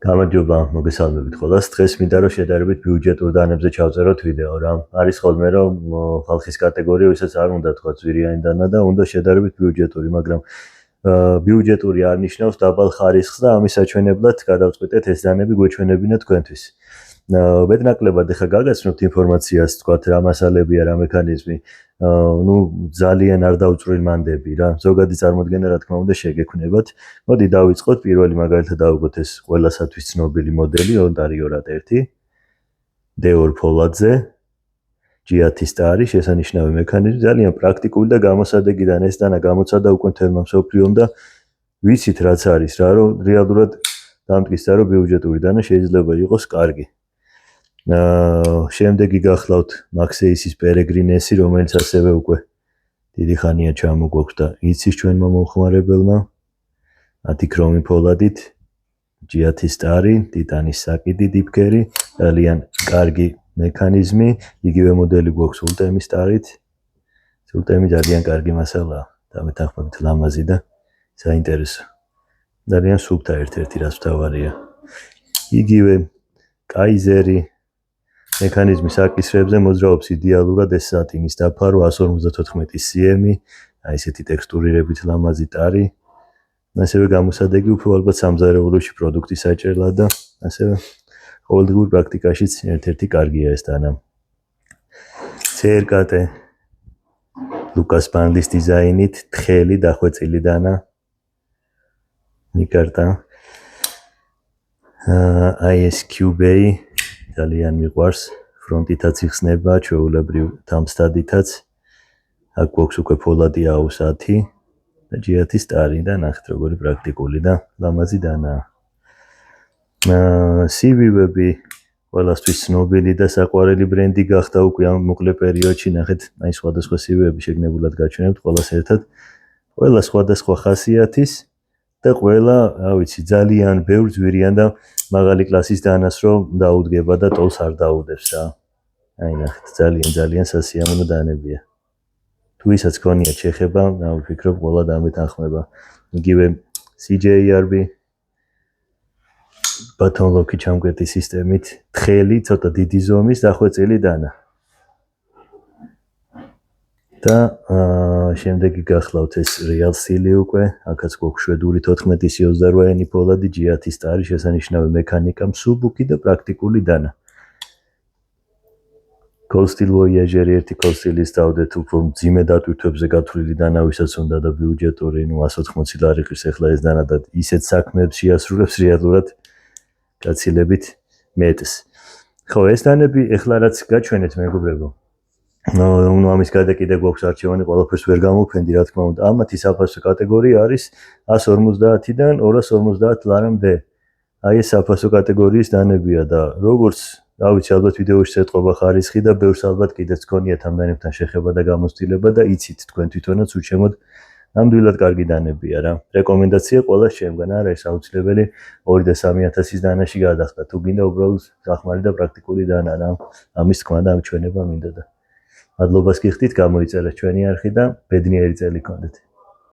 გამარჯობა, მოგესალმებით ყველას. დღეს მინდა რომ შედარებით ბიუჯეტურ დანებზე ჩავწეროთ ვიდეო რა. არის ხოლმე რომ ხალხის კატეგორია, ვისაც არ უნდა თქვა ძვირიანი დანა და უნდა შედარებით ბიუჯეტური, მაგრამ ბიუჯეტური არ ნიშნავს დაბალ ხარისხს და ამის საჩვენებლად გადავწყვიტეთ ეს დანები გვეჩვენებინა თქვენთვის. მეტნაკლებად ახლა გაგაცნობთ ინფორმაციას, თქვათ რა მასალებია, რა მექანიზმი, ძალიან არ დაუწვრილმანდები რა. ზოგადი წარმოდგენა რა თქმა უნდა შეგექმნებათ. მოდი დავიწყოთ, პირველი მაგალითად დავუყოთ ეს ყველასათვის ცნობილი მოდელი Ontario 201 D2 ფოლადზე GIAT-ის სტარი, შესანიშნავი მექანიზმი, ძალიან პრაქტიკული და გამოსადეგიდან ეს დანა გამოცადა უკვე თელმა მსოფლიომ და ვიცით რაც არის რა, რომ რეალურად დამტკიცდა რომ ბიუჯეტური დანა შეიძლება იყოს კარგი. შემდეგი გახლავთ Maxeis-ის Peregrinesi, რომელიც ასევე უკვე დიდი ხანია ჩამოგვაქვს და იცის ჩვენმა მომხმარებელმა. 10 ქრომი ფოლადით, GIAT-ის სტარი, ტიტანის საკიდი დიფქერი, ძალიან კარგი მექანიზმი, იგივე მოდელი გვაქვს Ultem-ის სტარით. Ultem-ი ძალიან კარგი მასალაა, დამეთანხმებით ლამაზი და საინტერესო. ძალიან სუფთა ერთ-ერთი რაც მთავარია. იგივე Kaiser-ი მექანიზმის აკისრებზე მოძრაობს იდეალურად ეს სატინის დაფარო 154 cm-ი, აი ესეთი ტექსტურირებით ლამაზი ტარი. ასევე გამოსადეგი უფრო ალბათ სამზარეულოში პროდუქტი საჭირლად და ასევე ყოველდღიურ პრაქტიკაშიც ერთ-ერთი კარგია ეს დანა. CRKT Lucas Bandes დიზაინით თხელი დახვეწილი დანა. მიკარტა ISQB ძალიან მიყვარს, ფრონტითაც იხსნება, ჩვეულებრივ თამსტადითაც. აქ გვაქვს უკვე ფოლადი AUS-10 და GIAT-ის სტარი და ნახეთ როგორი პრაქტიკული და ლამაზი დანაა. CVV-ები ყველასთვის ცნობილი და საყვარელი ბრენდი გახდა უკვე ამ მოკლე პერიოდში, ნახეთ, აი სხვადასხვა CVV-ები შეგნებულად გაჩვენებთ ყველას ერთად. ყველა სხვადასხვა ხასიათის და ყველა, რა ვიცი, ძალიან ბევრ ძვირიან და მაღალი კლასის დანას რომ დაუდგება და ტოლს არ დაუდებს რა. აი ნახეთ, ძალიან სასიამოვნო დანებია. თუ ისაც ქონიათ შეხება, რა ვფიქრობ, ყველა დამეთანხმება. იგივე CJRB button lock-ი ჩამკვეთი სისტემით, თხელი, ცოტა დიდი ზომის დახვეწილი დანა. და შემდეგი გახლავთ ეს Real Steel-ი უკვე, აქაც გვაქვს შვედური 14C28-იანი ფოლადი, GIAT-ის სტარი, შესანიშნავი მექანიკა, მსუბუქი და პრაქტიკული დანა. Cold Steel Voyager-ი ერთი Cold Steel-ის დავდეთ უფრო მძიმე დატვირთვებზე გათვლილი დანა, ვისაც უნდა და ბიუჯეტური, 180 ლარი ყრის ახლა ეს დანა და ისეთ საქმეებს შეასრულებს რეალურად გაცილებით მეტს. ხო, ეს დანები ახლა რაც გაჩვენეთ მეგობრებო. ამის გარდა კიდე გვაქვს არჩევანი, ყველაფერს ვერ გამოვფენდი, რა თქმა უნდა. ამათი საფასო კატეგორია არის 150-დან 250 ლარამდე. აი ეს საფასო კატეგორიის დანებია და როგორც, რა ვიცი, ალბათ ვიდეოში წეტყობა ხარისხი და ბევრს ალბათ კიდეც გქონიათ ამ დანებთან შეხება და გამოცდილება და იცით თქვენ თვითონაც უშემოდ ნამდვილად კარგი დანებია რა. რეკომენდაცია ყველას ჩემგან, არა ეს აუცილებელი 2 და 3000-ის დანაში გადახდა. თუ გინდა უბრალოდ სახმარი და პრაქტიკული დანა რა. ამის თქმა და ამჩვენება მინდოდა. მადლობას გიხდით, გამოიწერეთ ჩვენი არხი და ბედნიერი წელი გქონდეთ.